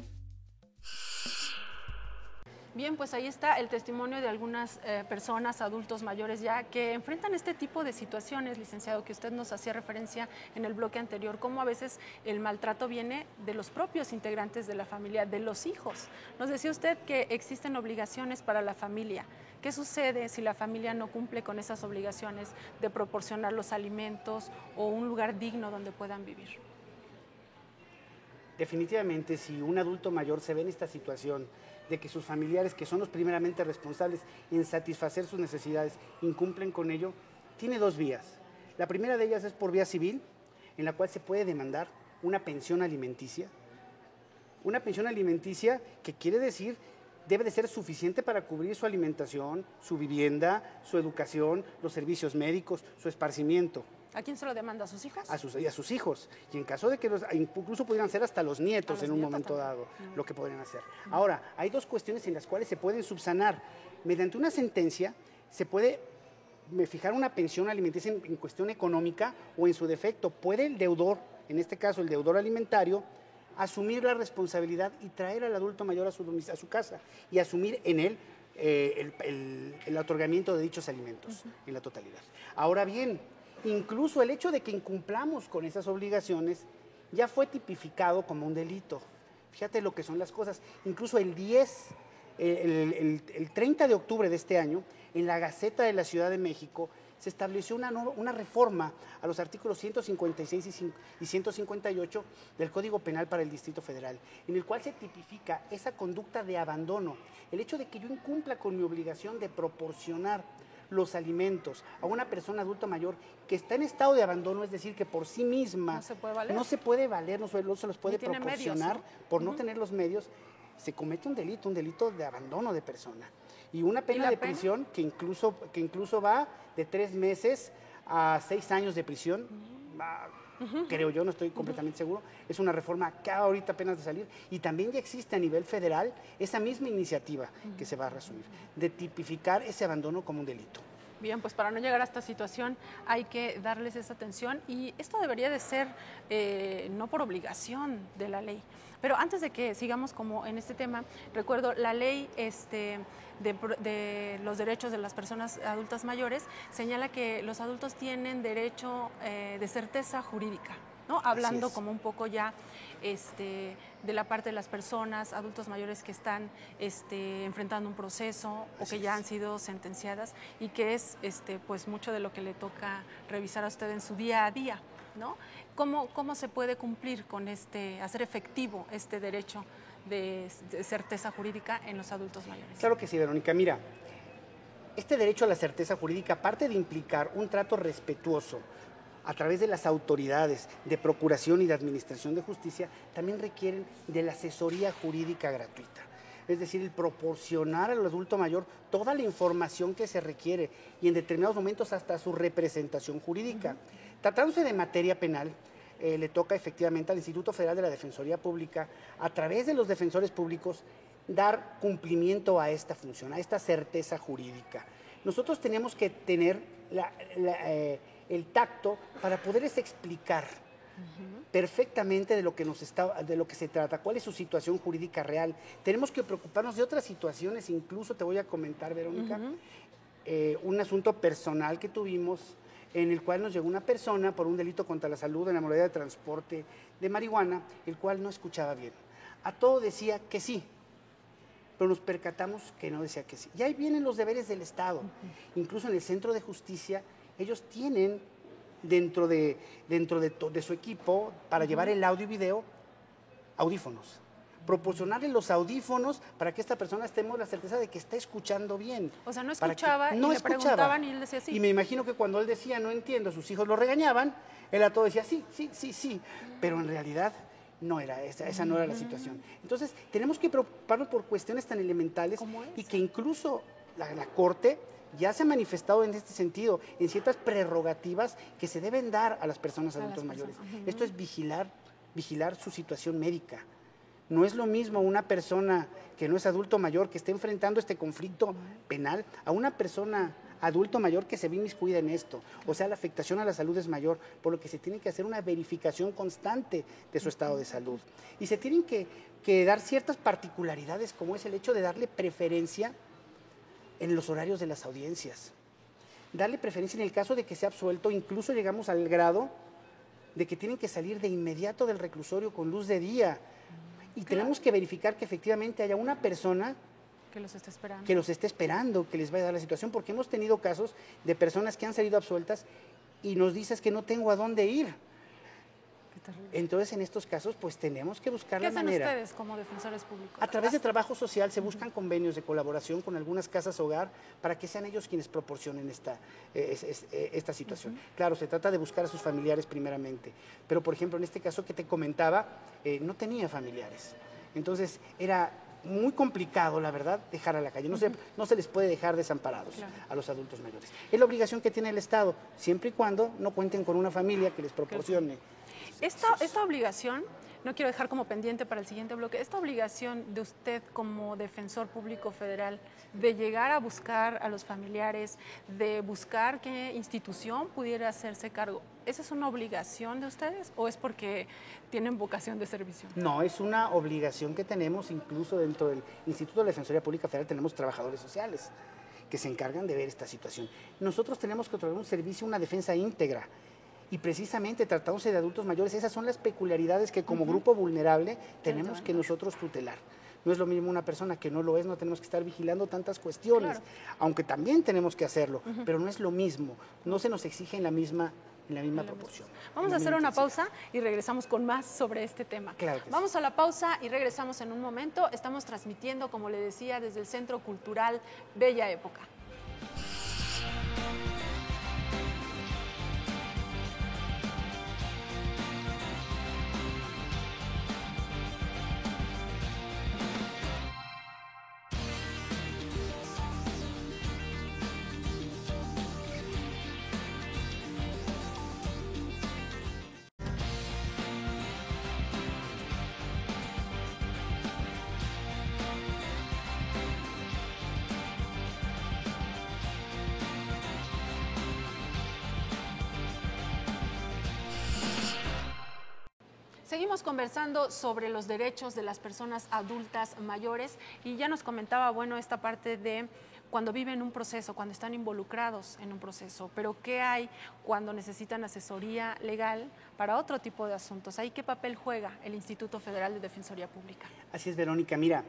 Bien, pues ahí está el testimonio de algunas personas, adultos mayores ya, que enfrentan este tipo de situaciones, licenciado, que usted nos hacía referencia en el bloque anterior, cómo a veces el maltrato viene de los propios integrantes de la familia, de los hijos. Nos decía usted que existen obligaciones para la familia. ¿Qué sucede si la familia no cumple con esas obligaciones de proporcionar los alimentos o un lugar digno donde puedan vivir? Definitivamente, si un adulto mayor se ve en esta situación de que sus familiares, que son los primeramente responsables en satisfacer sus necesidades, incumplen con ello, tiene dos vías. La primera de ellas es por vía civil, en la cual se puede demandar una pensión alimenticia. Una pensión alimenticia que quiere decir debe de ser suficiente para cubrir su alimentación, su vivienda, su educación, los servicios médicos, su esparcimiento. ¿A quién se lo demanda? ¿A sus hijos? A sus hijos. Y en caso de que incluso pudieran ser hasta los nietos en un momento dado, lo que podrían hacer. Ahora, hay dos cuestiones en las cuales se pueden subsanar. Mediante una sentencia se puede fijar una pensión alimenticia en cuestión económica, o en su defecto puede el deudor, en este caso el deudor alimentario, asumir la responsabilidad y traer al adulto mayor a su casa y asumir en él el otorgamiento de dichos alimentos en la totalidad. Ahora bien, incluso el hecho de que incumplamos con esas obligaciones ya fue tipificado como un delito. Fíjate lo que son las cosas. Incluso el 30 de octubre de este año, en la Gaceta de la Ciudad de México, se estableció una reforma a los artículos 156 y 158 del Código Penal para el Distrito Federal, en el cual se tipifica esa conducta de abandono, el hecho de que yo incumpla con mi obligación de proporcionar los alimentos a una persona adulta mayor que está en estado de abandono, es decir, que por sí misma no se puede valer, no se los puede proporcionar, medios, ¿no? Por no tener los medios, se comete un delito de abandono de persona. Y una pena de prisión que incluso va de 3 meses a 6 años de prisión, creo yo, no estoy completamente seguro. Es una reforma que ahorita apenas de salir, y también ya existe a nivel federal esa misma iniciativa que se va a resumir, de tipificar ese abandono como un delito. Bien, pues para no llegar a esta situación hay que darles esa atención, y esto debería de ser no por obligación de la ley. Pero antes de que sigamos como en este tema, recuerdo la ley de los derechos de las personas adultas mayores señala que los adultos tienen derecho de certeza jurídica. ¿no? Hablando como un poco ya de la parte de las personas, adultos mayores que están enfrentando un proceso o que ya han sido sentenciadas y que es pues mucho de lo que le toca revisar a usted en su día a día, ¿no? ¿Cómo se puede cumplir con hacer efectivo este derecho de certeza jurídica en los adultos mayores? Claro que sí, Verónica. Mira, este derecho a la certeza jurídica, aparte de implicar un trato respetuoso a través de las autoridades de procuración y de administración de justicia, también requieren de la asesoría jurídica gratuita. Es decir, el proporcionar al adulto mayor toda la información que se requiere y en determinados momentos hasta su representación jurídica. Tratándose de materia penal, le toca efectivamente al Instituto Federal de la Defensoría Pública, a través de los defensores públicos, dar cumplimiento a esta función, a esta certeza jurídica. Nosotros tenemos que tener el tacto para poderles explicar perfectamente de lo que se trata, cuál es su situación jurídica real. Tenemos que preocuparnos de otras situaciones, incluso te voy a comentar, Verónica, un asunto personal que tuvimos en el cual nos llegó una persona por un delito contra la salud en la modalidad de transporte de marihuana, el cual no escuchaba bien. A todo decía que sí, pero nos percatamos que no decía que sí. Y ahí vienen los deberes del Estado. Incluso en el centro de justicia, ellos tienen dentro de su equipo, para llevar el audio y video, audífonos. Proporcionarle los audífonos para que esta persona tengamos la certeza de que está escuchando bien. O sea, no escuchaba y le preguntaban y él decía sí. Y me imagino que cuando él decía no entiendo, sus hijos lo regañaban, él a todo decía sí, pero en realidad no era esa no era la situación. Entonces, tenemos que preocuparnos por cuestiones tan elementales y que incluso la Corte ya se ha manifestado en este sentido, en ciertas prerrogativas que se deben dar a las personas adultos mayores. Esto es vigilar su situación médica. No es lo mismo una persona que no es adulto mayor, que esté enfrentando este conflicto penal, a una persona adulto mayor que se ve inmiscuida en esto. O sea, la afectación a la salud es mayor, por lo que se tiene que hacer una verificación constante de su estado de salud. Y se tienen que dar ciertas particularidades, como es el hecho de darle preferencia en los horarios de las audiencias. Darle preferencia en el caso de que sea absuelto, incluso llegamos al grado de que tienen que salir de inmediato del reclusorio con luz de día. Y tenemos que verificar que efectivamente haya una persona que los esté esperando, que les vaya a dar la situación, porque hemos tenido casos de personas que han salido absueltas y nos dices que no tengo a dónde ir. Entonces, en estos casos, pues tenemos que buscar la manera. ¿Qué hacen ustedes como defensores públicos? A través de trabajo social se buscan convenios de colaboración con algunas casas hogar para que sean ellos quienes proporcionen esta situación. Claro, se trata de buscar a sus familiares primeramente, pero por ejemplo, en este caso que te comentaba, no tenía familiares. Entonces, era muy complicado, la verdad, dejar a la calle. No se les puede dejar desamparados a los adultos mayores. Es la obligación que tiene el Estado, siempre y cuando no cuenten con una familia que les proporcione. Esta obligación, no quiero dejar como pendiente para el siguiente bloque, esta obligación de usted como defensor público federal de llegar a buscar a los familiares, de buscar qué institución pudiera hacerse cargo, ¿esa es una obligación de ustedes o es porque tienen vocación de servicio? No, es una obligación que tenemos, incluso dentro del Instituto de la Defensoría Pública Federal tenemos trabajadores sociales que se encargan de ver esta situación. Nosotros tenemos que otorgar un servicio, una defensa íntegra. Y precisamente tratándose de adultos mayores, esas son las peculiaridades que como grupo vulnerable tenemos que nosotros tutelar. No es lo mismo una persona que no lo es, no tenemos que estar vigilando tantas cuestiones, aunque también tenemos que hacerlo, pero no es lo mismo, no se nos exige en la misma proporción. Vamos a hacer una pausa y regresamos con más sobre este tema. Claro que Vamos a la pausa y regresamos en un momento. Estamos transmitiendo, como le decía, desde el Centro Cultural Bella Época. seguimos conversando sobre los derechos de las personas adultas mayores y ya nos comentaba, bueno, esta parte de cuando viven un proceso, cuando están involucrados en un proceso, pero ¿qué hay cuando necesitan asesoría legal para otro tipo de asuntos? ¿Ahí qué papel juega el Instituto Federal de Defensoría Pública? Así es, Verónica. Mira,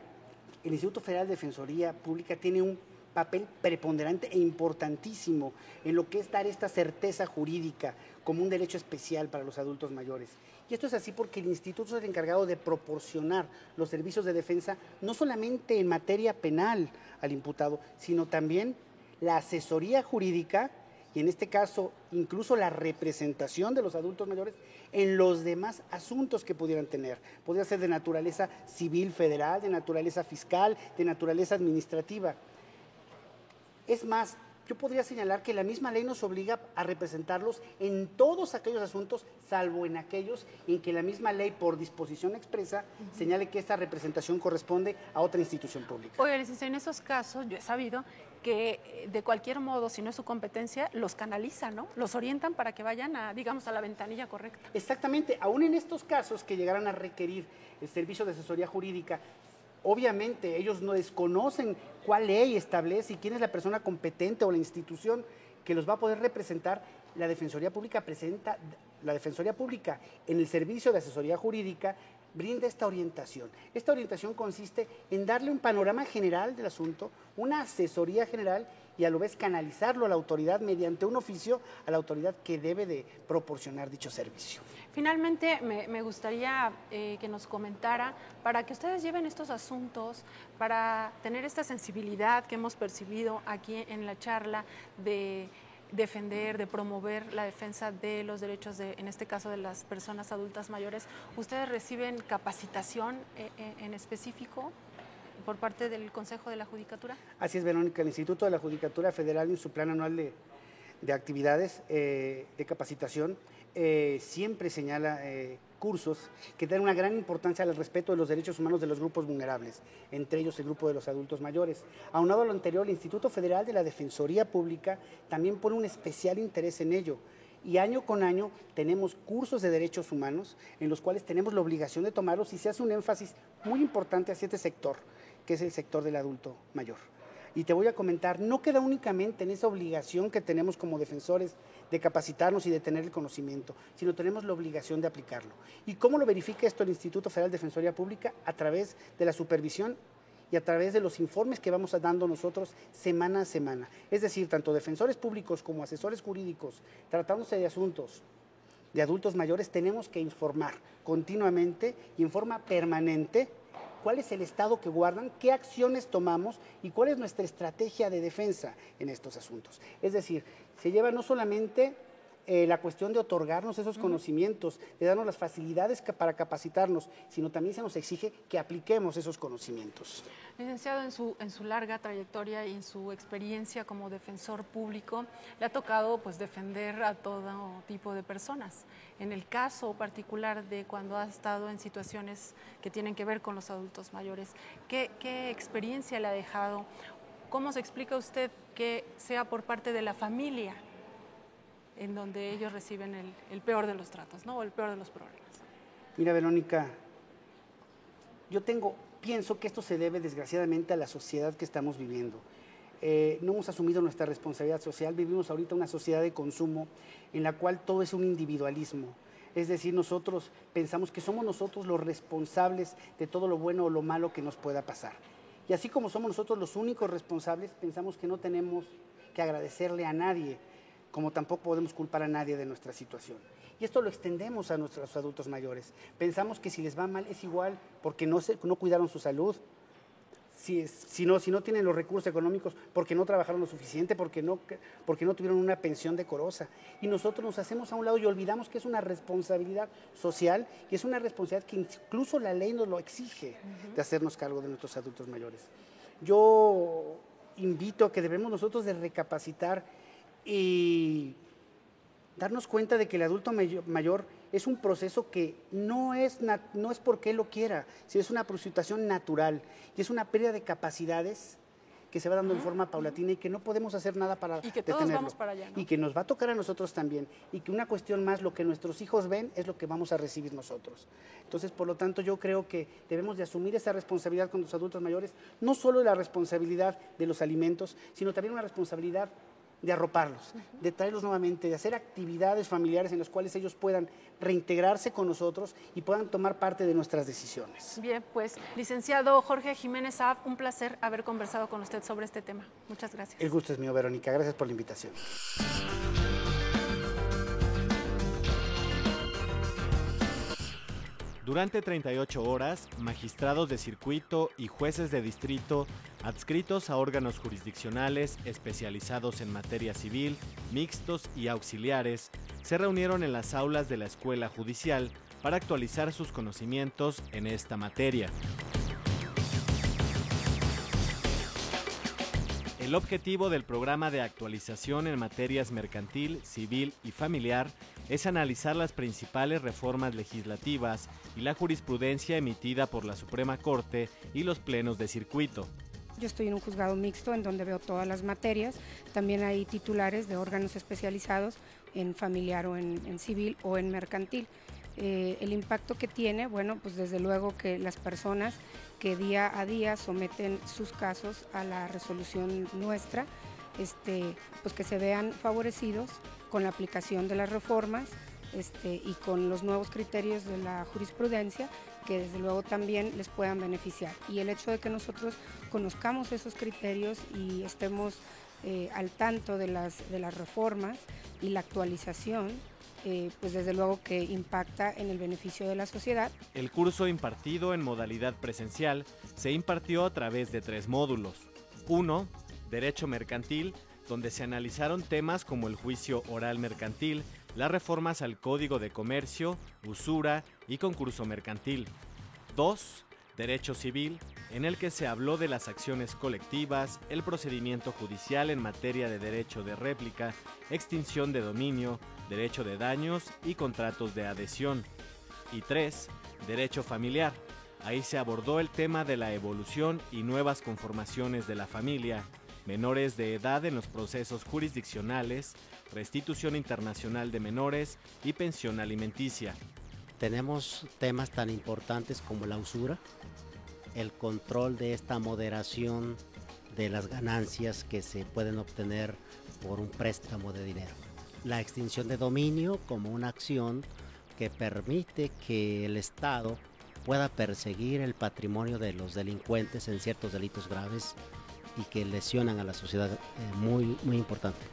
el Instituto Federal de Defensoría Pública tiene un papel preponderante e importantísimo en lo que es dar esta certeza jurídica como un derecho especial para los adultos mayores. Y esto es así porque el instituto es el encargado de proporcionar los servicios de defensa no solamente en materia penal al imputado, sino también la asesoría jurídica y en este caso incluso la representación de los adultos mayores en los demás asuntos que pudieran tener. Podría ser de naturaleza civil federal, de naturaleza fiscal, de naturaleza administrativa. Es más, yo podría señalar que la misma ley nos obliga a representarlos en todos aquellos asuntos, salvo en aquellos en que la misma ley, por disposición expresa, señale que esta representación corresponde a otra institución pública. Oye, licenciado, en esos casos yo he sabido que de cualquier modo, si no es su competencia, los canalizan, ¿no? Los orientan para que vayan a, digamos, a la ventanilla correcta. Exactamente, aún en estos casos que llegaran a requerir el servicio de asesoría jurídica, obviamente ellos no desconocen cuál ley establece y quién es la persona competente o la institución que los va a poder representar. La Defensoría Pública en el servicio de asesoría jurídica brinda esta orientación. Esta orientación consiste en darle un panorama general del asunto, una asesoría general y a la vez canalizarlo a la autoridad mediante un oficio a la autoridad que debe de proporcionar dicho servicio. Finalmente, me gustaría que nos comentara, para que ustedes lleven estos asuntos, para tener esta sensibilidad que hemos percibido aquí en la charla de defender, de promover la defensa de los derechos, en este caso de las personas adultas mayores, ¿ustedes reciben capacitación en específico por parte del Consejo de la Judicatura? Así es, Verónica. El Instituto de la Judicatura Federal, en su plan anual de actividades de capacitación, siempre señala cursos que dan una gran importancia al respeto de los derechos humanos de los grupos vulnerables, entre ellos el grupo de los adultos mayores. Aunado a lo anterior, el Instituto Federal de la Defensoría Pública también pone un especial interés en ello. Y año con año tenemos cursos de derechos humanos en los cuales tenemos la obligación de tomarlos y se hace un énfasis muy importante hacia este sector, que es el sector del adulto mayor. Y te voy a comentar, no queda únicamente en esa obligación que tenemos como defensores de capacitarnos y de tener el conocimiento, sino tenemos la obligación de aplicarlo. ¿Y cómo lo verifica esto el Instituto Federal de Defensoría Pública? A través de la supervisión y a través de los informes que vamos dando nosotros semana a semana. Es decir, tanto defensores públicos como asesores jurídicos, tratándose de asuntos de adultos mayores, tenemos que informar continuamente y en forma permanente cuál es el estado que guardan, qué acciones tomamos y cuál es nuestra estrategia de defensa en estos asuntos. Es decir, se lleva no solamente la cuestión de otorgarnos esos conocimientos, de darnos las facilidades para capacitarnos, sino también se nos exige que apliquemos esos conocimientos. Licenciado, en su larga trayectoria y en su experiencia como defensor público, le ha tocado pues defender a todo tipo de personas. En el caso particular de cuando ha estado en situaciones que tienen que ver con los adultos mayores, ¿qué experiencia le ha dejado? ¿Cómo se explica usted que sea por parte de la familia en donde ellos reciben el peor de los tratos, ¿no? O el peor de los problemas? Mira, Verónica, pienso que esto se debe desgraciadamente a la sociedad que estamos viviendo. No hemos asumido nuestra responsabilidad social, vivimos ahorita una sociedad de consumo en la cual todo es un individualismo. Es decir, nosotros pensamos que somos nosotros los responsables de todo lo bueno o lo malo que nos pueda pasar. Y así como somos nosotros los únicos responsables, pensamos que no tenemos que agradecerle a nadie, como tampoco podemos culpar a nadie de nuestra situación. Y esto lo extendemos a nuestros adultos mayores. Pensamos que si les va mal es igual porque no cuidaron su salud, si no tienen los recursos económicos, porque no trabajaron lo suficiente, porque no tuvieron una pensión decorosa. Y nosotros nos hacemos a un lado y olvidamos que es una responsabilidad social y es una responsabilidad que incluso la ley nos lo exige, de hacernos cargo de nuestros adultos mayores. Yo invito a que debemos nosotros de recapacitar y darnos cuenta de que el adulto mayor es un proceso que no es porque él lo quiera, sino es una situación natural y es una pérdida de capacidades que se va dando en forma paulatina y que no podemos hacer nada para y que detenerlo. todos vamos para allá, ¿no? Y que nos va a tocar a nosotros también, y que una cuestión más, lo que nuestros hijos ven es lo que vamos a recibir nosotros. Entonces, por lo tanto, yo creo que debemos de asumir esa responsabilidad con los adultos mayores, no solo la responsabilidad de los alimentos, sino también una responsabilidad de arroparlos, de traerlos nuevamente, de hacer actividades familiares en las cuales ellos puedan reintegrarse con nosotros y puedan tomar parte de nuestras decisiones. Bien, pues, licenciado Jorge Jiménez Saab, un placer haber conversado con usted sobre este tema. Muchas gracias. El gusto es mío, Verónica. Gracias por la invitación. Durante 38 horas, magistrados de circuito y jueces de distrito adscritos a órganos jurisdiccionales especializados en materia civil, mixtos y auxiliares, se reunieron en las aulas de la Escuela Judicial para actualizar sus conocimientos en esta materia. El objetivo del programa de actualización en materias mercantil, civil y familiar es analizar las principales reformas legislativas y la jurisprudencia emitida por la Suprema Corte y los plenos de circuito. Yo estoy en un juzgado mixto en donde veo todas las materias. También hay titulares de órganos especializados en familiar o en civil o en mercantil. El impacto que tiene, bueno, pues desde luego que las personas que día a día someten sus casos a la resolución nuestra, pues que se vean favorecidos con la aplicación de las reformas y con los nuevos criterios de la jurisprudencia, que desde luego también les puedan beneficiar. Y el hecho de que nosotros conozcamos esos criterios y estemos al tanto de las reformas y la actualización, pues desde luego que impacta en el beneficio de la sociedad. El curso impartido en modalidad presencial se impartió a través de 3 módulos. 1. Derecho mercantil, donde se analizaron temas como el juicio oral mercantil, las reformas al Código de Comercio, usura y concurso mercantil. 2. Derecho civil, en el que se habló de las acciones colectivas, el procedimiento judicial en materia de derecho de réplica, extinción de dominio, derecho de daños y contratos de adhesión. Y 3. Derecho familiar. Ahí se abordó el tema de la evolución y nuevas conformaciones de la familia, menores de edad en los procesos jurisdiccionales, restitución internacional de menores y pensión alimenticia. Tenemos temas tan importantes como la usura, el control de esta moderación de las ganancias que se pueden obtener por un préstamo de dinero. La extinción de dominio como una acción que permite que el Estado pueda perseguir el patrimonio de los delincuentes en ciertos delitos graves y que lesionan a la sociedad, muy importante.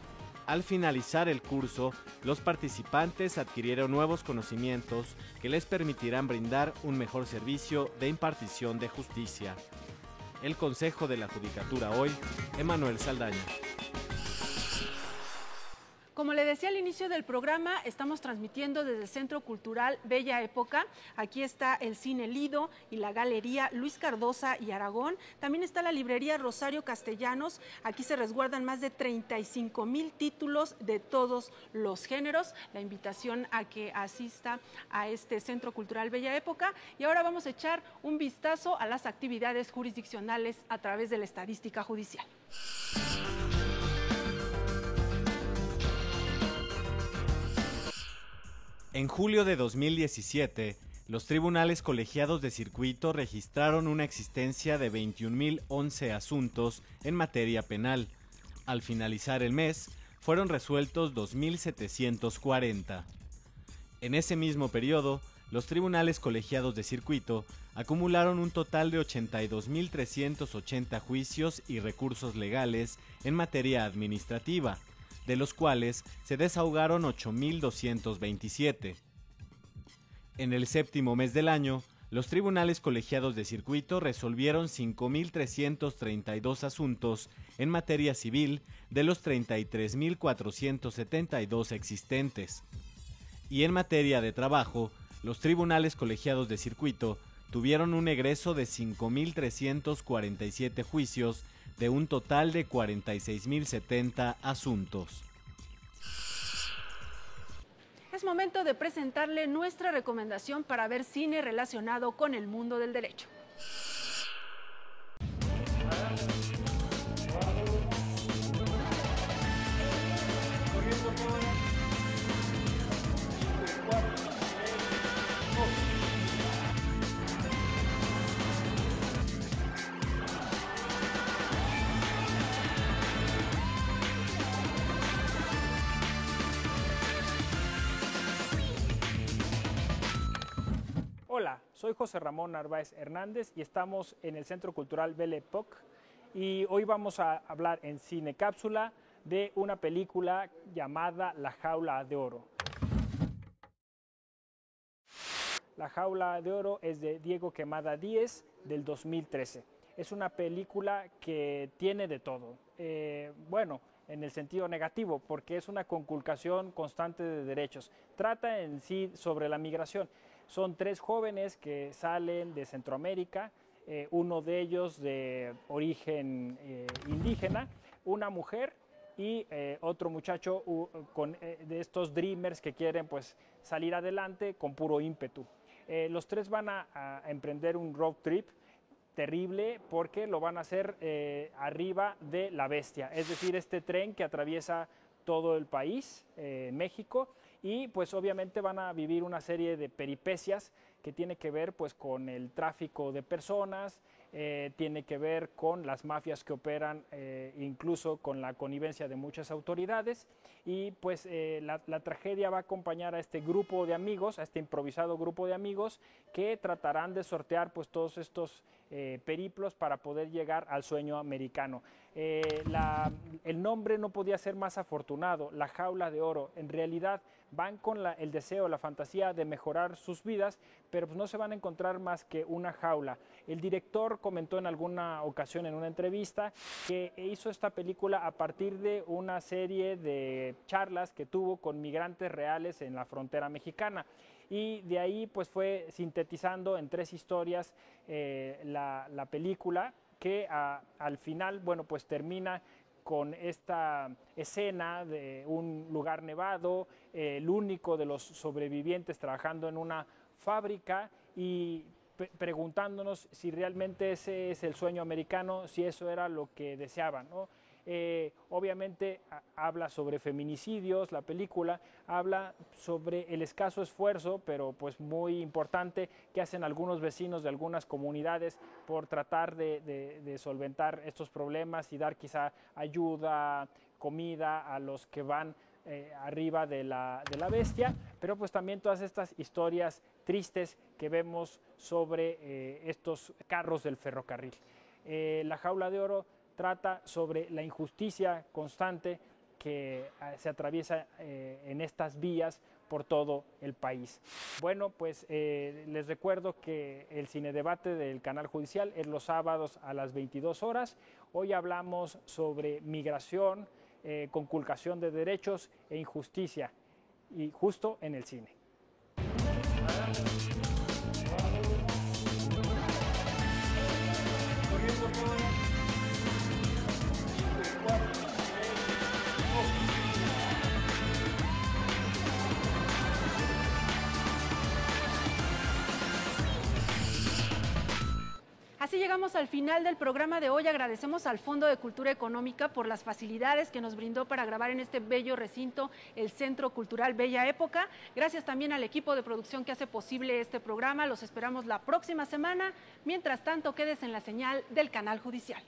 Al finalizar el curso, los participantes adquirieron nuevos conocimientos que les permitirán brindar un mejor servicio de impartición de justicia. El Consejo de la Judicatura hoy, Emanuel Saldaña. Como le decía al inicio del programa, estamos transmitiendo desde el Centro Cultural Bella Época. Aquí está el Cine Lido y la Galería Luis Cardosa y Aragón. También está la Librería Rosario Castellanos. Aquí se resguardan más de 35,000 títulos de todos los géneros. La invitación a que asista a este Centro Cultural Bella Época. Y ahora vamos a echar un vistazo a las actividades jurisdiccionales a través de la estadística judicial. En julio de 2017, los tribunales colegiados de circuito registraron una existencia de 21.011 asuntos en materia penal. Al finalizar el mes, fueron resueltos 2.740. En ese mismo periodo, los tribunales colegiados de circuito acumularon un total de 82.380 juicios y recursos legales en materia administrativa, de los cuales se desahogaron 8.227. En el séptimo mes del año, los tribunales colegiados de circuito resolvieron 5.332 asuntos en materia civil de los 33.472 existentes. Y en materia de trabajo, los tribunales colegiados de circuito tuvieron un egreso de 5.347 juicios de un total de 46.070 asuntos. Es momento de presentarle nuestra recomendación para ver cine relacionado con el mundo del derecho. Hola, soy José Ramón Narváez Hernández y estamos en el Centro Cultural Belle Époque y hoy vamos a hablar en Cine Cápsula de una película llamada La Jaula de Oro. La Jaula de Oro es de Diego Quemada Díez del 2013. Es una película que tiene de todo. Bueno, en el sentido negativo, porque es una conculcación constante de derechos. Trata en sí sobre la migración. Son 3 jóvenes que salen de Centroamérica, uno de ellos de origen indígena, una mujer y otro muchacho de estos dreamers que quieren pues salir adelante con puro ímpetu. Los 3 van a emprender un road trip terrible porque lo van a hacer arriba de La Bestia, es decir, este tren que atraviesa todo el país, México, y pues obviamente van a vivir una serie de peripecias que tiene que ver pues con el tráfico de personas, tiene que ver con las mafias que operan, incluso con la connivencia de muchas autoridades, y pues la tragedia va a acompañar a este grupo de amigos, a este improvisado grupo de amigos que tratarán de sortear pues todos estos periplos para poder llegar al sueño americano. El nombre no podía ser más afortunado, La Jaula de Oro. En realidad van con el deseo, la fantasía de mejorar sus vidas, pero pues no se van a encontrar más que una jaula. El director comentó en alguna ocasión en una entrevista que hizo esta película a partir de una serie de charlas que tuvo con migrantes reales en la frontera mexicana. Y de ahí pues fue sintetizando en 3 historias la película que al final, bueno, pues termina con esta escena de un lugar nevado, el único de los sobrevivientes trabajando en una fábrica y preguntándonos si realmente ese es el sueño americano, si eso era lo que deseaban, ¿no? Obviamente habla sobre feminicidios, la película habla sobre el escaso esfuerzo, pero pues muy importante, que hacen algunos vecinos de algunas comunidades por tratar de solventar estos problemas y dar quizá ayuda, comida a los que van arriba de la bestia, pero pues también todas estas historias tristes que vemos sobre estos carros del ferrocarril. La Jaula de Oro trata sobre la injusticia constante que se atraviesa en estas vías por todo el país. Bueno, pues les recuerdo que el Cinedebate del Canal Judicial es los sábados a las 22 horas. Hoy hablamos sobre migración, conculcación de derechos e injusticia, y justo en el cine. Así llegamos al final del programa de hoy. Agradecemos al Fondo de Cultura Económica por las facilidades que nos brindó para grabar en este bello recinto, el Centro Cultural Bella Época. Gracias también al equipo de producción que hace posible este programa. Los esperamos la próxima semana. Mientras tanto, quédese en la señal del Canal Judicial.